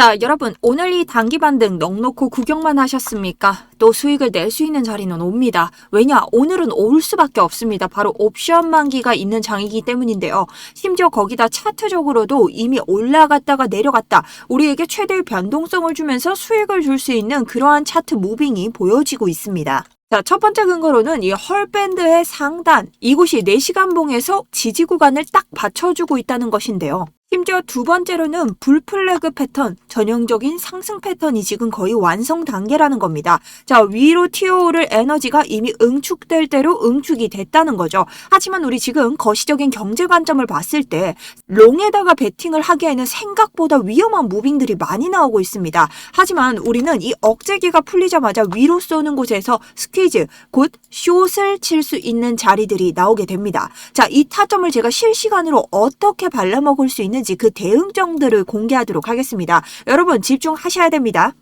자, 여러분, 오늘 이 단기 반등 넉놓고 구경만 하셨습니까? 또 수익을 낼 수 있는 자리는 옵니다. 왜냐? 오늘은 올 수밖에 없습니다. 바로 옵션 만기가 있는 장이기 때문인데요. 심지어 거기다 차트적으로도 이미 올라갔다가 내려갔다. 우리에게 최대의 변동성을 주면서 수익을 줄 수 있는 그러한 차트 무빙이 보여지고 있습니다. 자, 첫 번째 근거로는 이 헐밴드의 상단, 이곳이 4시간 봉에서 지지 구간을 딱 받쳐주고 있다는 것인데요. 심지어 두 번째로는 불플래그 패턴, 전형적인 상승 패턴이 지금 거의 완성 단계라는 겁니다. 자, 위로 튀어오를 에너지가 이미 응축될 대로 응축이 됐다는 거죠. 하지만 우리 지금 거시적인 경제 관점을 봤을 때 롱에다가 베팅을 하기에는 생각보다 위험한 무빙들이 많이 나오고 있습니다. 하지만 우리는 이 억제기가 풀리자마자 위로 쏘는 곳에서 스퀴즈, 곧 숏을 칠 수 있는 자리들이 나오게 됩니다. 자, 이 타점을 제가 실시간으로 어떻게 발라먹을 수 있는 그 대응점들을 공개하도록 하겠습니다. 여러분 집중하셔야 됩니다.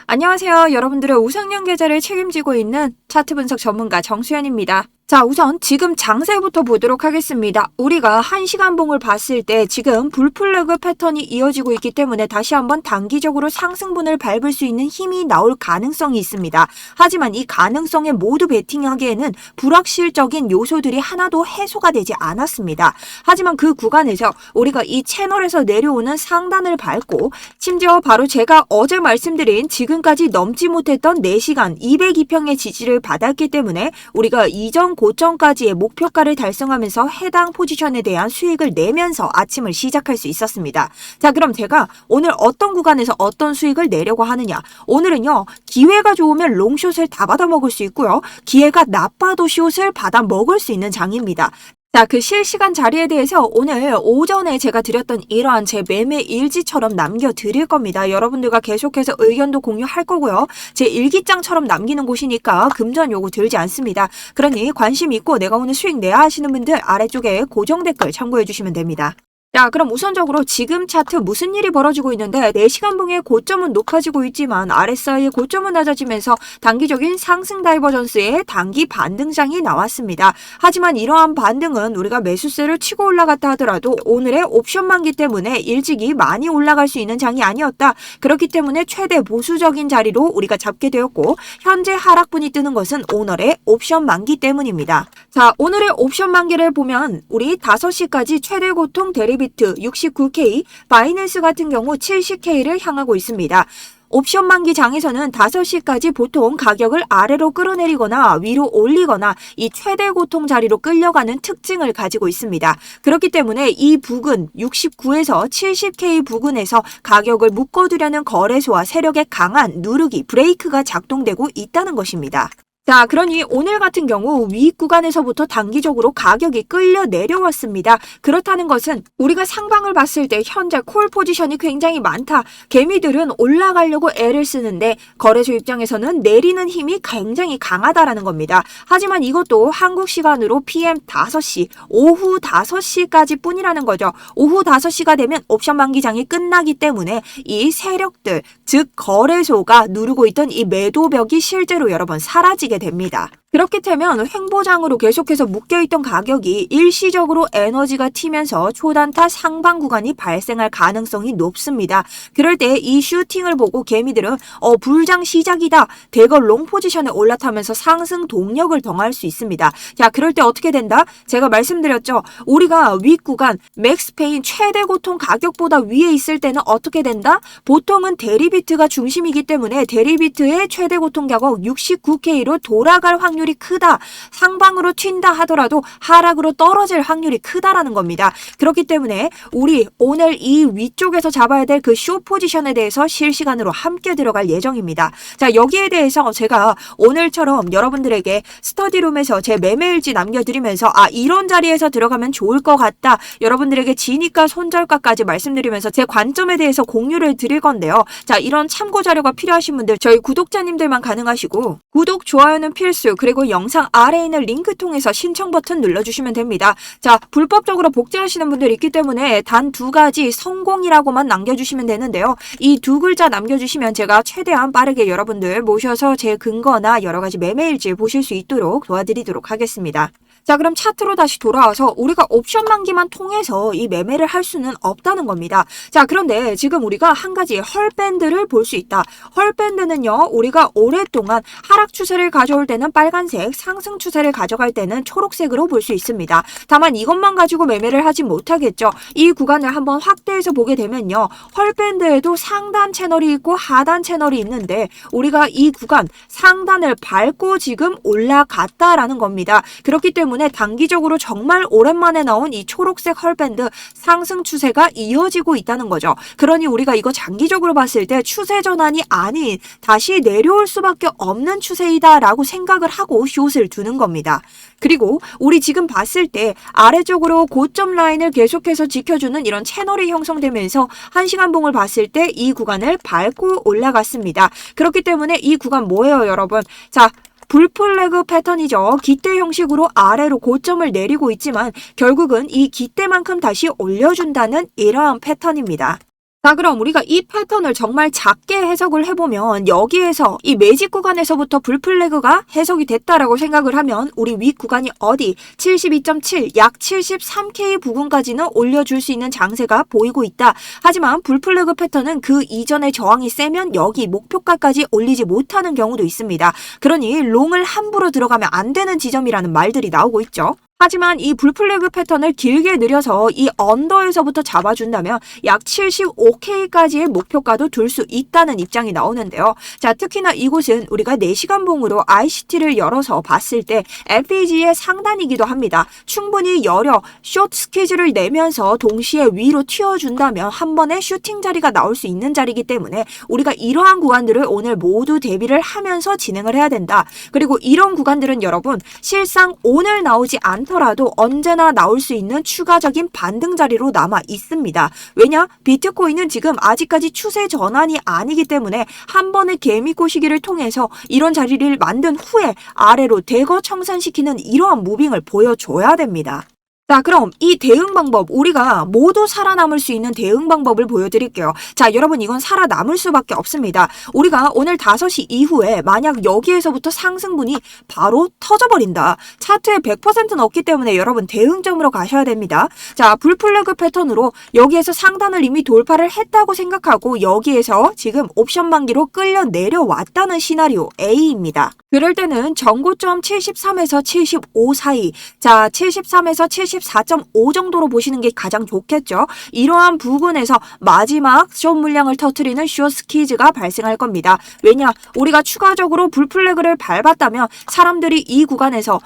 안녕하세요. 여러분들의 우상향 계좌를 책임지고 있는 차트 분석 전문가 정수연입니다. 자, 우선 지금 장세부터 보도록 하겠습니다. 우리가 1시간 봉을 봤을 때 지금 불플래그 패턴이 이어지고 있기 때문에 다시 한번 단기적으로 상승분을 밟을 수 있는 힘이 나올 가능성이 있습니다. 하지만 이 가능성에 모두 베팅하기에는 불확실적인 요소들이 하나도 해소가 되지 않았습니다. 하지만 그 구간에서 우리가 이 채널에서 내려오는 상단을 밟고 심지어 바로 제가 어제 말씀드린 지금까지 넘지 못했던 4시간 202평의 지지를 받았기 때문에 우리가 이전 고점까지의 목표가를 달성하면서 해당 포지션에 대한 수익을 내면서 아침을 시작할 수 있었습니다. 자, 그럼 제가 오늘 어떤 구간에서 어떤 수익을 내려고 하느냐. 오늘은요, 기회가 좋으면 롱숏을 다 받아먹을 수 있고요. 기회가 나빠도 숏을 받아먹을 수 있는 장입니다. 자, 그 실시간 자리에 대해서 오늘 오전에 제가 드렸던 이러한 제 매매 일지처럼 남겨드릴 겁니다. 여러분들과 계속해서 의견도 공유할 거고요. 제 일기장처럼 남기는 곳이니까 금전 요구 들지 않습니다. 그러니 관심 있고 내가 오늘 수익 내야 하시는 분들 아래쪽에 고정 댓글 참고해 주시면 됩니다. 자, 그럼 우선적으로 지금 차트 무슨 일이 벌어지고 있는데 4시간 봉의 고점은 높아지고 있지만 RSI의 고점은 낮아지면서 단기적인 상승 다이버전스의 단기 반등장이 나왔습니다. 하지만 이러한 반등은 우리가 매수세를 치고 올라갔다 하더라도 오늘의 옵션 만기 때문에 일찍이 많이 올라갈 수 있는 장이 아니었다. 그렇기 때문에 최대 보수적인 자리로 우리가 잡게 되었고 현재 하락분이 뜨는 것은 오늘의 옵션 만기 때문입니다. 자, 오늘의 옵션 만기를 보면 우리 5시까지 최대 고통 대리 비트 69K, 바이낸스 같은 경우 70K를 향하고 있습니다. 옵션 만기 장에서는 5시까지 보통 가격을 아래로 끌어내리거나 위로 올리거나 이 최대 고통 자리로 끌려가는 특징을 가지고 있습니다. 그렇기 때문에 이 부근 69에서 70K 부근에서 가격을 묶어두려는 거래소와 세력의 강한 누르기, 브레이크가 작동되고 있다는 것입니다. 자, 그러니 오늘 같은 경우 위 구간에서부터 단기적으로 가격이 끌려 내려왔습니다. 그렇다는 것은 우리가 상방을 봤을 때 현재 콜 포지션이 굉장히 많다. 개미들은 올라가려고 애를 쓰는데 거래소 입장에서는 내리는 힘이 굉장히 강하다라는 겁니다. 하지만 이것도 한국 시간으로 PM 5시, 오후 5시까지 뿐이라는 거죠. 오후 5시가 되면 옵션 만기장이 끝나기 때문에 이 세력들, 즉 거래소가 누르고 있던 이 매도벽이 실제로 여러 번 사라지게 됩니다. 그렇게 되면 횡보장으로 계속해서 묶여있던 가격이 일시적으로 에너지가 튀면서 초단타 상방 구간이 발생할 가능성이 높습니다. 그럴 때 이 슈팅을 보고 개미들은 불장 시작이다. 대거 롱 포지션에 올라타면서 상승 동력을 더할 수 있습니다. 자, 그럴 때 어떻게 된다? 제가 말씀드렸죠. 우리가 윗구간 맥스페인 최대 고통 가격보다 위에 있을 때는 어떻게 된다? 보통은 대리비트가 중심이기 때문에 대리비트의 최대 고통 가격 69K로 돌아갈 확률이 크다. 상방으로 튄다 하더라도 하락으로 떨어질 확률이 크다라는 겁니다. 그렇기 때문에 우리 오늘 이 위쪽에서 잡아야 될 그 숏 포지션에 대해서 실시간으로 함께 들어갈 예정입니다. 자, 여기에 대해서 제가 오늘처럼 여러분들에게 스터디룸에서 제 매매일지 남겨드리면서 이런 자리에서 들어가면 좋을 것 같다. 여러분들에게 지니까 손절가까지 말씀드리면서 제 관점에 대해서 공유를 드릴 건데요. 자, 이런 참고 자료가 필요하신 분들 저희 구독자님들만 가능하시고 구독, 좋아요는 필수. 그리고 영상 아래에 있는 링크 통해서 신청 버튼 눌러주시면 됩니다. 자, 불법적으로 복제하시는 분들이 있기 때문에 단 2가지 성공이라고만 남겨주시면 되는데요. 이 2글자 남겨주시면 제가 최대한 빠르게 여러분들 모셔서 제 근거나 여러가지 매매일지 보실 수 있도록 도와드리도록 하겠습니다. 자, 그럼 차트로 다시 돌아와서 우리가 옵션 만기만 통해서 이 매매를 할 수는 없다는 겁니다. 자, 그런데 지금 우리가 한 가지 헐밴드를 볼 수 있다. 헐밴드는요, 우리가 오랫동안 하락 추세를 가져올 때는 빨간색, 상승 추세를 가져갈 때는 초록색으로 볼 수 있습니다. 다만 이것만 가지고 매매를 하지 못하겠죠. 이 구간을 한번 확대해서 보게 되면요, 헐밴드에도 상단 채널이 있고 하단 채널이 있는데 우리가 이 구간 상단을 밟고 지금 올라갔다라는 겁니다. 그렇기 때문에 단기적으로 정말 오랜만에 나온 이 초록색 헐밴드 상승 추세가 이어지고 있다는 거죠. 그러니 우리가 이거 장기적으로 봤을 때 추세 전환이 아닌 다시 내려올 수밖에 없는 추세이다라고 생각을 하고 숏을 두는 겁니다. 그리고 우리 지금 봤을 때 아래쪽으로 고점 라인을 계속해서 지켜주는 이런 채널이 형성되면서 1시간 봉을 봤을 때 이 구간을 밟고 올라갔습니다. 그렇기 때문에 이 구간 뭐예요, 여러분? 자, 불플래그 패턴이죠. 기대 형식으로 아래로 고점을 내리고 있지만 결국은 이 기대만큼 다시 올려준다는 이러한 패턴입니다. 자, 그럼 우리가 이 패턴을 정말 작게 해석을 해보면 여기에서 이 매직 구간에서부터 불플래그가 해석이 됐다라고 생각을 하면 우리 윗 구간이 어디 72.7, 약 73K 부근까지는 올려줄 수 있는 장세가 보이고 있다. 하지만 불플래그 패턴은 그 이전에 저항이 세면 여기 목표가까지 올리지 못하는 경우도 있습니다. 그러니 롱을 함부로 들어가면 안 되는 지점이라는 말들이 나오고 있죠. 하지만 이 불플래그 패턴을 길게 늘려서 이 언더에서부터 잡아준다면 약 75K까지의 목표가도 둘 수 있다는 입장이 나오는데요. 자, 특히나 이곳은 우리가 4시간 봉으로 ICT를 열어서 봤을 때 FEG의 상단이기도 합니다. 충분히 열어 숏 스퀴즈를 내면서 동시에 위로 튀어준다면 한 번에 슈팅 자리가 나올 수 있는 자리이기 때문에 우리가 이러한 구간들을 오늘 모두 대비를 하면서 진행을 해야 된다. 그리고 이런 구간들은 여러분 실상 오늘 나오지 않더라도 언제나 나올 수 있는 추가적인 반등 자리로 남아 있습니다. 왜냐? 비트코인은 지금 아직까지 추세 전환이 아니기 때문에 한 번의 개미꼬 시기를 통해서 이런 자리를 만든 후에 아래로 대거 청산시키는 이러한 무빙을 보여줘야 됩니다. 자, 그럼 이 대응 방법, 우리가 모두 살아남을 수 있는 대응 방법을 보여드릴게요. 자, 여러분 이건 살아남을 수밖에 없습니다. 우리가 오늘 5시 이후에 만약 여기에서부터 상승분이 바로 터져버린다. 차트에 100%는 없기 때문에 여러분 대응점으로 가셔야 됩니다. 자, 불플래그 패턴으로 여기에서 상단을 이미 돌파를 했다고 생각하고 여기에서 지금 옵션 만기로 끌려 내려왔다는 시나리오 A입니다. 그럴 때는 전고점 73에서 75 사이, 자 73에서 74.5 정도로 보시는 게 가장 좋겠죠. 이러한 부분에서 마지막 숏 물량을 터뜨리는 숏 스퀴즈가 발생할 겁니다. 왜냐? 우리가 추가적으로 불플래그를 밟았다면 사람들이 이 구간에서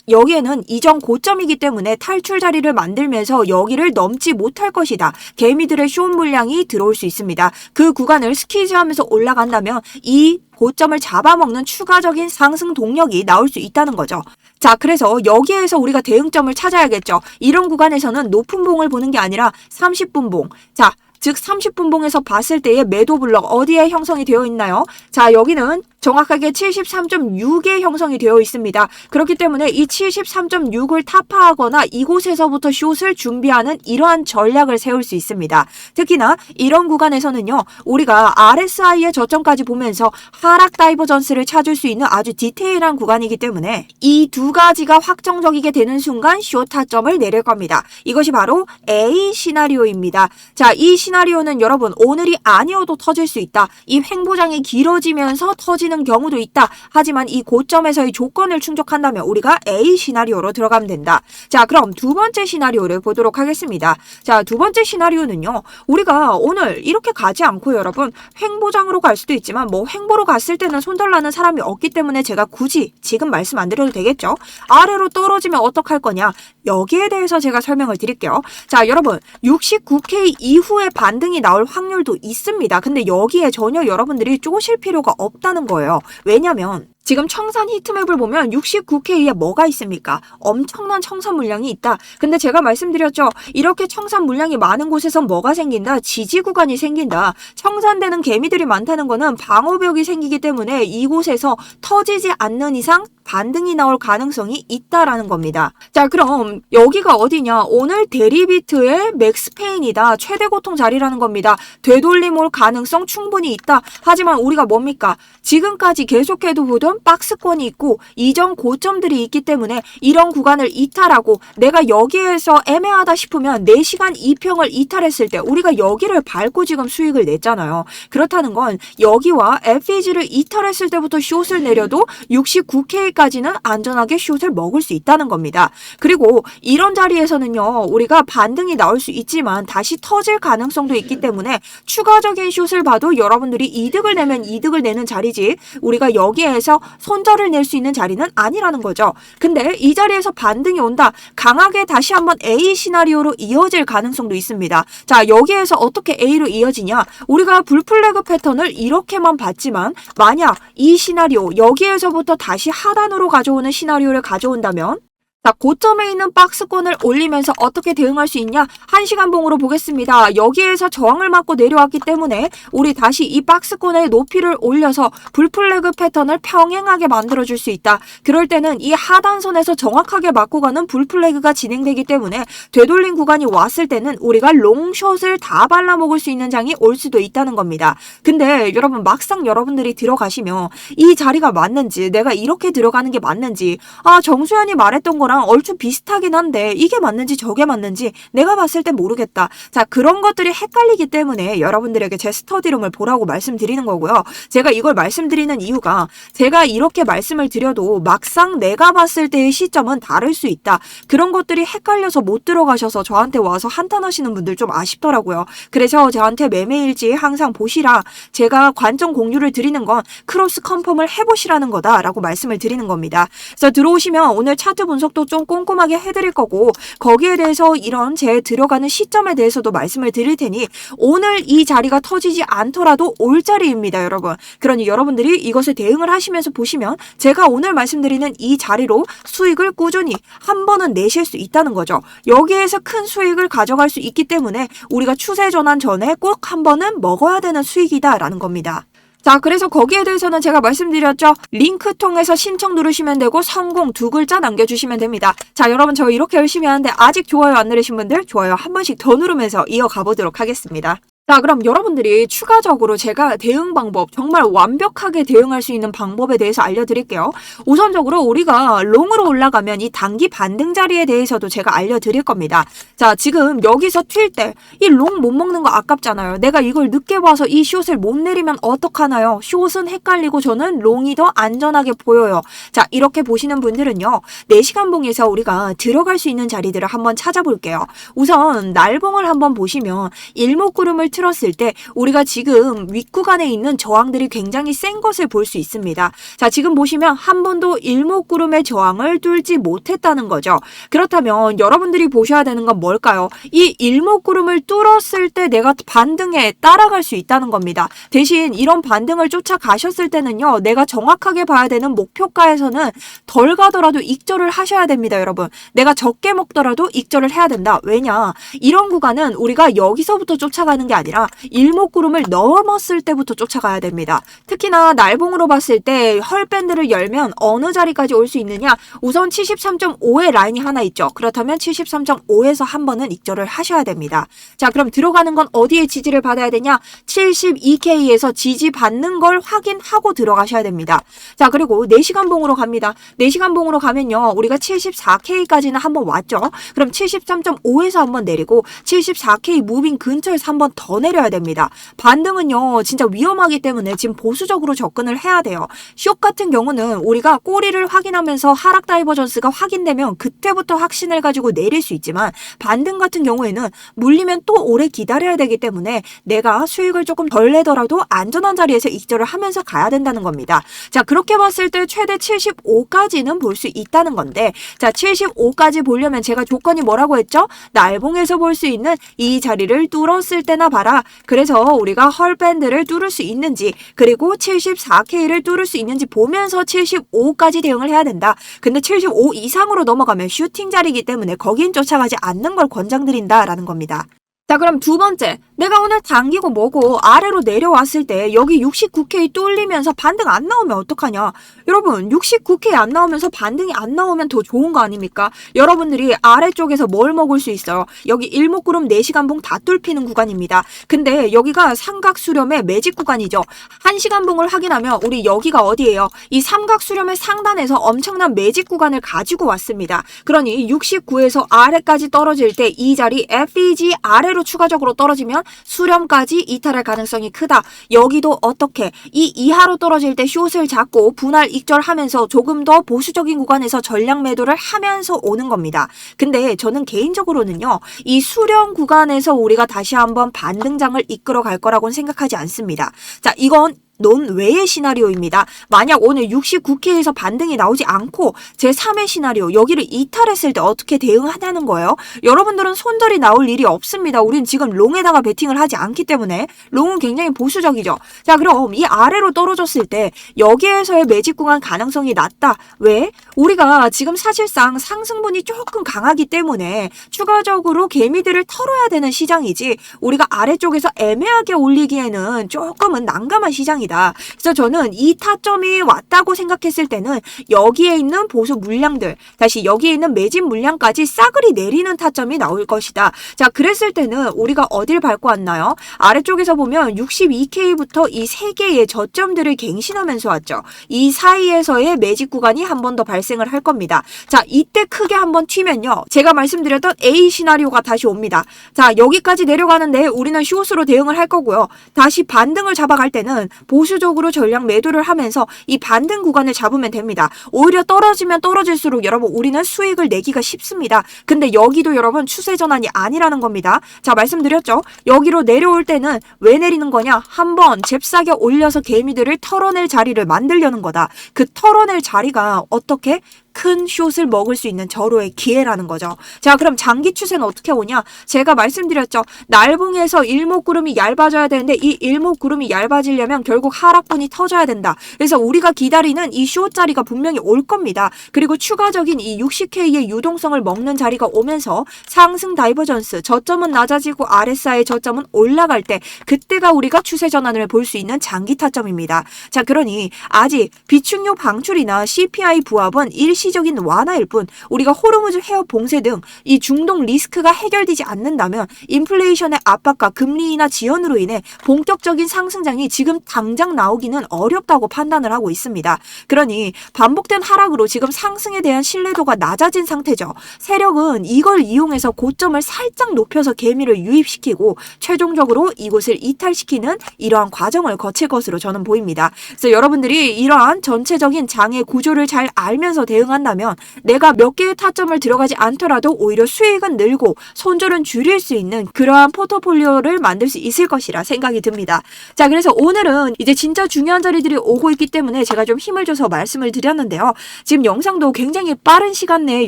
여기에는 이전 고점이기 때문에 탈출 자리를 만들면서 여기를 넘지 못할 것이다. 개미들의 숏 물량이 들어올 수 있습니다. 그 구간을 스퀴즈하면서 올라간다면 이 고점을 잡아먹는 추가적인 상승 동력이 나올 수 있다는 거죠. 자, 그래서 여기에서 우리가 대응점을 찾아야겠죠. 이런 구간에서는 높은 봉을 보는 게 아니라 30분 봉. 자, 즉 30분 봉에서 봤을 때의 매도 블럭 어디에 형성이 되어 있나요? 자, 여기는 정확하게 73.6에 형성이 되어 있습니다. 그렇기 때문에 이 73.6을 타파하거나 이곳에서부터 숏을 준비하는 이러한 전략을 세울 수 있습니다. 특히나 이런 구간에서는요, 우리가 RSI의 저점까지 보면서 하락 다이버전스를 찾을 수 있는 아주 디테일한 구간이기 때문에 이 두 가지가 확정적이게 되는 순간 숏 타점을 내릴 겁니다. 이것이 바로 A 시나리오입니다. 자, 이 시나리오는 여러분 오늘이 아니어도 터질 수 있다. 이 횡보장이 길어지면서 터지는 경우도 있다. 하지만 이 고점에서의 조건을 충족한다면 우리가 A 시나리오로 들어가면 된다. 자, 그럼 두 번째 시나리오를 보도록 하겠습니다. 자, 두 번째 시나리오는요. 우리가 오늘 이렇게 가지 않고 여러분 횡보장으로 갈 수도 있지만 뭐 횡보로 갔을 때는 손절나는 사람이 없기 때문에 제가 굳이 지금 말씀 안 드려도 되겠죠. 아래로 떨어지면 어떡할 거냐. 여기에 대해서 제가 설명을 드릴게요. 자, 여러분 69K 이후에 반등이 나올 확률도 있습니다. 근데 여기에 전혀 여러분들이 쪼실 필요가 없다는 거예요. 왜냐면 지금 청산 히트맵을 보면 69K에 뭐가 있습니까? 엄청난 청산 물량이 있다. 근데 제가 말씀드렸죠. 이렇게 청산 물량이 많은 곳에서 뭐가 생긴다? 지지 구간이 생긴다. 청산되는 개미들이 많다는 거는 방어벽이 생기기 때문에 이곳에서 터지지 않는 이상 반등이 나올 가능성이 있다라는 겁니다. 자, 그럼 여기가 어디냐? 오늘 데리비트의 맥스페인이다. 최대 고통 자리라는 겁니다. 되돌림 올 가능성 충분히 있다. 하지만 우리가 뭡니까? 지금까지 계속해도 보던 지금 박스권이 있고 이전 고점들이 있기 때문에 이런 구간을 이탈하고 내가 여기에서 애매하다 싶으면 4시간 2평을 이탈했을 때 우리가 여기를 밟고 지금 수익을 냈잖아요. 그렇다는 건 여기와 FEG를 이탈했을 때부터 숏을 내려도 69K까지는 안전하게 숏을 먹을 수 있다는 겁니다. 그리고 이런 자리에서는요, 우리가 반등이 나올 수 있지만 다시 터질 가능성도 있기 때문에 추가적인 숏을 봐도 여러분들이 이득을 내면 이득을 내는 자리지 우리가 여기에서 손절을 낼 수 있는 자리는 아니라는 거죠. 근데 이 자리에서 반등이 온다. 강하게 다시 한번 A 시나리오로 이어질 가능성도 있습니다. 자, 여기에서 어떻게 A로 이어지냐? 우리가 불플래그 패턴을 이렇게만 봤지만 만약 이 시나리오 여기에서부터 다시 하단으로 가져오는 시나리오를 가져온다면 자, 고점에 있는 박스권을 올리면서 어떻게 대응할 수 있냐? 1시간 봉으로 보겠습니다. 여기에서 저항을 맞고 내려왔기 때문에 우리 다시 이 박스권의 높이를 올려서 불플래그 패턴을 평행하게 만들어줄 수 있다. 그럴 때는 이 하단선에서 정확하게 맞고 가는 불플래그가 진행되기 때문에 되돌린 구간이 왔을 때는 우리가 롱숏을 다 발라먹을 수 있는 장이 올 수도 있다는 겁니다. 근데 여러분 막상 여러분들이 들어가시면 이 자리가 맞는지 내가 이렇게 들어가는 게 맞는지 정수현이 말했던 거랑 얼추 비슷하긴 한데 이게 맞는지 저게 맞는지 내가 봤을 때 모르겠다. 자, 그런 것들이 헷갈리기 때문에 여러분들에게 제 스터디룸을 보라고 말씀드리는 거고요. 제가 이걸 말씀드리는 이유가 제가 이렇게 말씀을 드려도 막상 내가 봤을 때의 시점은 다를 수 있다. 그런 것들이 헷갈려서 못 들어가셔서 저한테 와서 한탄하시는 분들 좀 아쉽더라고요. 그래서 저한테 매매일지 항상 보시라. 제가 관점 공유를 드리는 건 크로스 컨펌을 해보시라는 거다라고 말씀을 드리는 겁니다. 그래서 들어오시면 오늘 차트 분석도 좀 꼼꼼하게 해드릴 거고 거기에 대해서 이런 제 들어가는 시점에 대해서도 말씀을 드릴 테니 오늘 이 자리가 터지지 않더라도 올 자리입니다, 여러분. 그러니 여러분들이 이것에 대응을 하시면서 보시면 제가 오늘 말씀드리는 이 자리로 수익을 꾸준히 한 번은 내실 수 있다는 거죠. 여기에서 큰 수익을 가져갈 수 있기 때문에 우리가 추세 전환 전에 꼭 한 번은 먹어야 되는 수익이다라는 겁니다. 자, 그래서 거기에 대해서는 제가 말씀드렸죠. 링크 통해서 신청 누르시면 되고 성공 2글자 남겨주시면 됩니다. 자, 여러분 저 이렇게 열심히 하는데 아직 좋아요 안 누르신 분들 좋아요 한 번씩 더 누르면서 이어가 보도록 하겠습니다. 자, 그럼 여러분들이 추가적으로 제가 대응 방법, 정말 완벽하게 대응할 수 있는 방법에 대해서 알려드릴게요. 우선적으로 우리가 롱으로 올라가면 이 단기 반등 자리에 대해서도 제가 알려드릴 겁니다. 자, 지금 여기서 튈 때 이 롱 못 먹는 거 아깝잖아요. 내가 이걸 늦게 봐서 이 숏을 못 내리면 어떡하나요? 숏은 헷갈리고 저는 롱이 더 안전하게 보여요. 자, 이렇게 보시는 분들은요. 4시간 봉에서 우리가 들어갈 수 있는 자리들을 한번 찾아볼게요. 우선 날봉을 한번 보시면 일목구름을 틀었을 때 우리가 지금 윗구간에 있는 저항들이 굉장히 센 것을 볼 수 있습니다. 자, 지금 보시면 한 번도 일목구름의 저항을 뚫지 못했다는 거죠. 그렇다면 여러분들이 보셔야 되는 건 뭘까요? 이 일목구름을 뚫었을 때 내가 반등에 따라갈 수 있다는 겁니다. 대신 이런 반등을 쫓아가셨을 때는요. 내가 정확하게 봐야 되는 목표가에서는 덜 가더라도 익절을 하셔야 됩니다, 여러분. 내가 적게 먹더라도 익절을 해야 된다. 왜냐? 이런 구간은 우리가 여기서부터 쫓아가는 게 아니라 일목구름을 넘었을 때부터 쫓아가야 됩니다. 특히나 날봉으로 봤을 때 헐밴드를 열면 어느 자리까지 올 수 있느냐? 우선 73.5의 라인이 하나 있죠. 그렇다면 73.5에서 한 번은 익절을 하셔야 됩니다. 자, 그럼 들어가는 건 어디에 지지를 받아야 되냐? 72K에서 지지 받는 걸 확인하고 들어가셔야 됩니다. 자, 그리고 4시간 봉으로 갑니다. 4시간 봉으로 가면요. 우리가 74K까지는 한번 왔죠. 그럼 73.5에서 한번 내리고 74K 무빙 근처에서 한번 더 내려야 됩니다. 반등은요. 진짜 위험하기 때문에 지금 보수적으로 접근을 해야 돼요. 숏 같은 경우는 우리가 꼬리를 확인하면서 하락 다이버전스가 확인되면 그때부터 확신을 가지고 내릴 수 있지만 반등 같은 경우에는 물리면 또 오래 기다려야 되기 때문에 내가 수익을 조금 덜 내더라도 안전한 자리에서 익절을 하면서 가야 된다는 겁니다. 자, 그렇게 봤을 때 최대 75까지는 볼 수 있다는 건데 자, 75까지 보려면 제가 조건이 뭐라고 했죠? 날봉에서 볼 수 있는 이 자리를 뚫었을 때나 봐라. 그래서 우리가 헐밴드를 뚫을 수 있는지 그리고 74K를 뚫을 수 있는지 보면서 75까지 대응을 해야 된다. 근데 75 이상으로 넘어가면 슈팅 자리이기 때문에 거긴 쫓아가지 않는 걸 권장드린다라는 겁니다. 자, 그럼 두 번째. 내가 오늘 당기고 뭐고 아래로 내려왔을 때 여기 69K 뚫리면서 반등 안 나오면 어떡하냐? 여러분, 69K 안 나오면서 반등이 안 나오면 더 좋은 거 아닙니까? 여러분들이 아래쪽에서 뭘 먹을 수 있어요? 여기 일목구름 4시간 봉 다 뚫히는 구간입니다. 근데 여기가 삼각 수렴의 매직 구간이죠. 1시간 봉을 확인하면 우리 여기가 어디예요? 이 삼각 수렴의 상단에서 엄청난 매직 구간을 가지고 왔습니다. 그러니 69에서 아래까지 떨어질 때 이 자리 FEG 아래로 추가적으로 떨어지면 수렴까지 이탈할 가능성이 크다. 여기도 어떻게 이 이하로 떨어질 때 숏을 잡고 분할 익절하면서 조금 더 보수적인 구간에서 전략 매도를 하면서 오는 겁니다. 근데 저는 개인적으로는요, 이 수렴 구간에서 우리가 다시 한번 반등장을 이끌어 갈 거라고는 생각하지 않습니다. 자, 이건 논외의 시나리오입니다. 만약 오늘 69K에서 반등이 나오지 않고 제3의 시나리오 여기를 이탈했을 때 어떻게 대응하냐는 거예요. 여러분들은 손절이 나올 일이 없습니다. 우린 지금 롱에다가 베팅을 하지 않기 때문에 롱은 굉장히 보수적이죠. 자, 그럼 이 아래로 떨어졌을 때 여기에서의 매집 구간 가능성이 낮다. 왜? 우리가 지금 사실상 상승분이 조금 강하기 때문에 추가적으로 개미들을 털어야 되는 시장이지 우리가 아래쪽에서 애매하게 올리기에는 조금은 난감한 시장이다. 그래서 저는 이 타점이 왔다고 생각했을 때는 여기에 있는 보수 물량들, 다시 여기에 있는 매집 물량까지 싸그리 내리는 타점이 나올 것이다. 자, 그랬을 때는 우리가 어딜 밟고 왔나요? 아래쪽에서 보면 62K부터 이 3개의 저점들을 갱신하면서 왔죠. 이 사이에서의 매집 구간이 한 번 더 발생을 할 겁니다. 자, 이때 크게 한번 튀면요, 제가 말씀드렸던 A 시나리오가 다시 옵니다. 자, 여기까지 내려가는데 우리는 숏으로 대응을 할 거고요. 다시 반등을 잡아갈 때는 보수적으로 전략 매도를 하면서 이 반등 구간을 잡으면 됩니다. 오히려 떨어지면 떨어질수록 여러분 우리는 수익을 내기가 쉽습니다. 근데 여기도 여러분 추세 전환이 아니라는 겁니다. 자, 말씀드렸죠. 여기로 내려올 때는 왜 내리는 거냐? 한번 잽싸게 올려서 개미들을 털어낼 자리를 만들려는 거다. 그 털어낼 자리가 어떻게? 큰 숏을 먹을 수 있는 절호의 기회라는 거죠. 자, 그럼 장기 추세는 어떻게 오냐? 제가 말씀드렸죠. 날봉에서 일목구름이 얇아져야 되는데 이 일목구름이 얇아지려면 결국 하락분이 터져야 된다. 그래서 우리가 기다리는 이 숏 자리가 분명히 올 겁니다. 그리고 추가적인 이 60K의 유동성을 먹는 자리가 오면서 상승 다이버전스, 저점은 낮아지고 RSI의 저점은 올라갈 때 그때가 우리가 추세 전환을 볼 수 있는 장기 타점입니다. 자, 그러니 아직 비축료 방출이나 CPI 부합은 일시적인 완화일 뿐 우리가 호르무즈 해협 봉쇄 등 이 중동 리스크가 해결되지 않는다면 인플레이션의 압박과 금리 인하 지연으로 인해 본격적인 상승장이 지금 당장 나오기는 어렵다고 판단을 하고 있습니다. 그러니 반복된 하락으로 지금 상승에 대한 신뢰도가 낮아진 상태죠. 세력은 이걸 이용해서 고점을 살짝 높여서 개미를 유입시키고 최종적으로 이곳을 이탈시키는 이러한 과정을 거칠 것으로 저는 보입니다. 그래서 여러분들이 이러한 전체적인 장의 구조를 잘 알면서 대응한다면 내가 몇 개의 타점을 들어가지 않더라도 오히려 수익은 늘고 손절은 줄일 수 있는 그러한 포트폴리오를 만들 수 있을 것이라 생각이 듭니다. 자, 그래서 오늘은 이제 진짜 중요한 자리들이 오고 있기 때문에 제가 좀 힘을 줘서 말씀을 드렸는데요. 지금 영상도 굉장히 빠른 시간 내에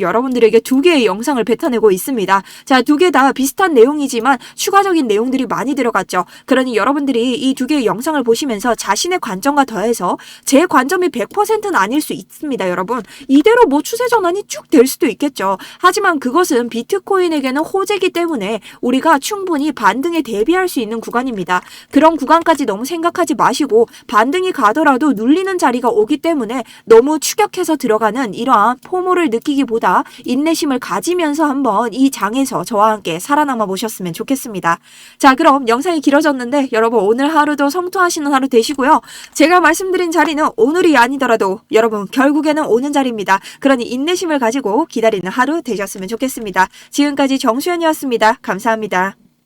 여러분들에게 2개의 영상을 뱉어내고 있습니다. 자, 2개 다 비슷한 내용이지만 추가적인 내용들이 많이 들어갔죠. 그러니 여러분들이 이 2개의 영상을 보시면서 자신의 관점과 더해서 제 관점이 100%는 아닐 수 있습니다, 여러분. 이대로 뭐 추세 전환이 쭉 될 수도 있겠죠. 하지만 그것은 비트코인에게는 호재이기 때문에 우리가 충분히 반등에 대비할 수 있는 구간입니다. 그런 구간까지 너무 생각하지 마시고 반등이 가더라도 눌리는 자리가 오기 때문에 너무 추격해서 들어가는 이러한 포모를 느끼기보다 인내심을 가지면서 한번 이 장에서 저와 함께 살아남아 보셨으면 좋겠습니다. 자, 그럼 영상이 길어졌는데 여러분 오늘 하루도 성투하시는 하루 되시고요. 제가 말씀드린 자리는 오늘이 아니더라도 여러분 결국에는 오는 자리입니다. 그러니 인내심을 가지고 기다리는 하루 되셨으면 좋겠습니다. 지금까지 정수연이었습니다. 감사합니다.